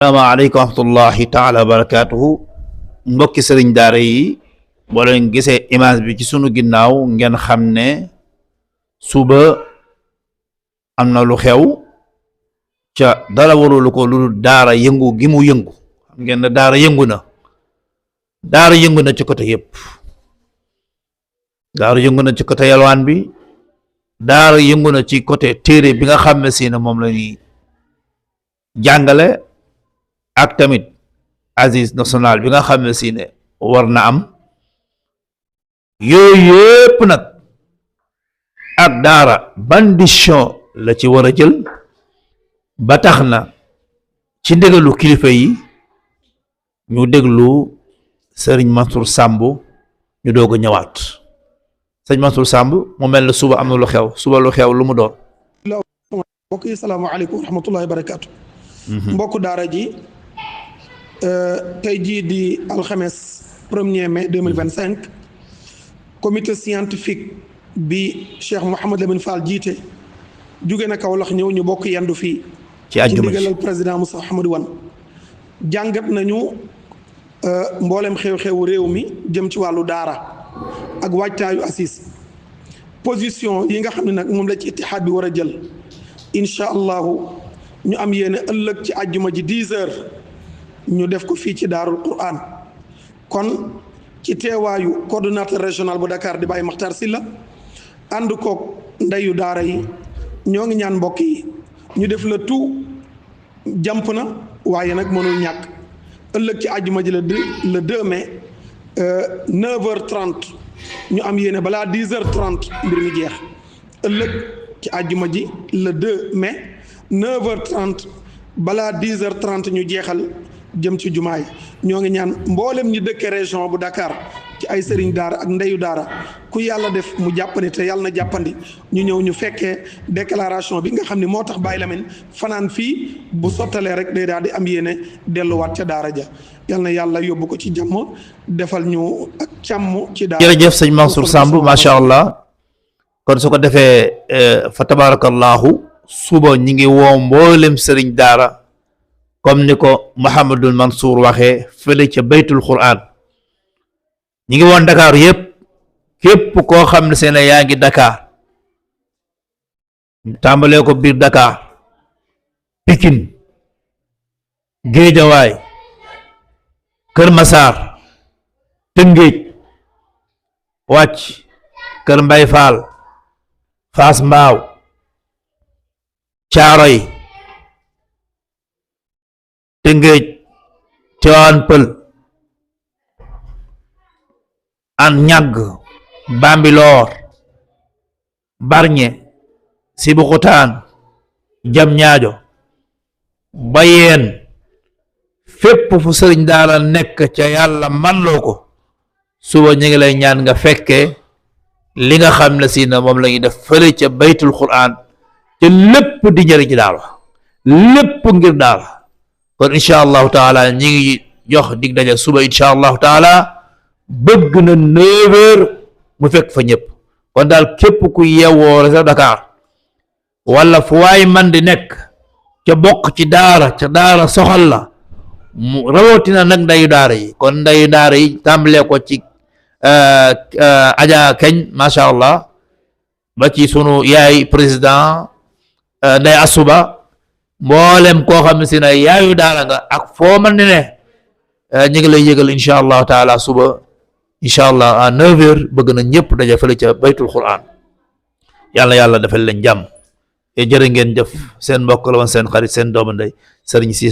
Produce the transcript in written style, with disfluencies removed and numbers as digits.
Assalamualaikum warahmatullahi taala wabarakatuh. Mbokki serigne daara yi bo len gisee image bi ci sunu ginnaw ngeen xamne suba amna lu xew ca dara warulu ko lu daara yëngu gi mu yëngu xam ngeen daara yëngu na ci côté yépp. Daara yëngu na ci côté yalwaan bi, daara yëngu na ci côté téré bi nga xamne ci mom la ni jàngale ak tamit Aziz national bi nga xamne ci ne war na am yooyu yépp nag ak daara ban décision la ci war a jël ba tax na ci ndégalu kilifa yi ñu déglu Serigne Mansour Samb ñu doog a ñëwaat. Serigne Mansour Samb mu mel ne suba am na lu xew, suba lu xew lu mu doon. mbokk yi salaamaaleykum wa rahmatullahi wa barakaatu. mbokk daara ji tey jii di alxames 1er mai 2025 comité scientifique bi Cheikh Mouhamed Lamine Fall jiite jóge na Kaolack ñëw ñu bokk yendu fii ci àjjuma ji ndigalal président Moussa Ahmadou Wane jàngat nañu mboolem xew-xewu réew mi jëm ci wàllu daara ak waajtaayu assis position yi nga xam ne nag moom la ci ittihaad bi war a jël incha allahu ñu am yéene ëllëg ci àjjuma ji 10 heures ñu def ko fii ci daarul Qur'an kon ci teewaayu coordonnateur régional bu Dakar di Baye Makhtar Sylla ànd koog ndeyu daara yi ñoo ngi ñaan mbokk yi ñu def la tout jàmp na waaye nag mënul ñàkk ëllëg ci àjjuma ji le 2 mai 9h30 ñu am yéene balaa 10h30 mbir mi jeex ëllëg ci àjjuma ji le 2 mai 9h30 balaa 10h30 ñu jeexal jëm ci jumaa yi ñoo ngi ñaan mboolem ñi dëkke région bu Dakar ci ay sëriñ daara ak ndeyu daara ku yàlla def mu jàppandi te yàlla na jàppandi ñu ñëw ñu fekkee déclaration bi nga xam ne moo tax Baye Lamine fanaan fii bu sottalee rek day daal di am yéene delluwaat ca daara ja yal na yàlla yóbbu ko ci jàmm defal ñu ak càmm ci daara. jërëjëf sëñ Mansour Samb macha allah kon su ko defee fa tabarakallahu suba ñi ngi woo mboolem sëriñ daara comme ni ko Mouhamadul Mansour waxee fële ca baytul Qur'an ñi ngi woon Dakar yépp képp koo xam ne seen yaa ngi Dakar tàmbalee ko biir Dakar Pikine Géejawaay Kër Massar Tëngéej wàcc Kër Mbay Faal Fass Mbaaw Caaroy Tëngéej Tiwaawan Pël an ñàgg Bambilor Barñe Sébikotane Diamniadio Bayeen fépp fu sëriñ daara nekk ca yàlla man loo ko suba ñu ngi lay ñaan nga fekkee li nga xam ne si na moom la ñuy def fële ca baytul Qur'an te lépp di njëriñ ci daal lépp ngir daal kon incha allahu taala ñi ngi jox dig daje suba incha allahu taala bëgg na 9h mu fekk fa ñëpp kon daal képp ku yeewoo rek Dakar wala fu waay man di nekk ca bokk ci daara ca daara soxal la mu rawatina nag ndeyu daara yi kon ndeyu daara yi tàmbalee ko ci Aja Keñ macha allah ba ci sunu yaay président Ndey Asuba mboolem koo xam ne si ne yaayu daara nga ak foo man di ne ñu ngi lay yëgal incha allahu taala suba incha allah à 9h bëgg na ñëpp daje fële ca baytul Qur'an yàlla defal leen jàmm te jërë ngeen jëf seen mbokk la woon seen xarit seen doomu ndey Serigne Cissé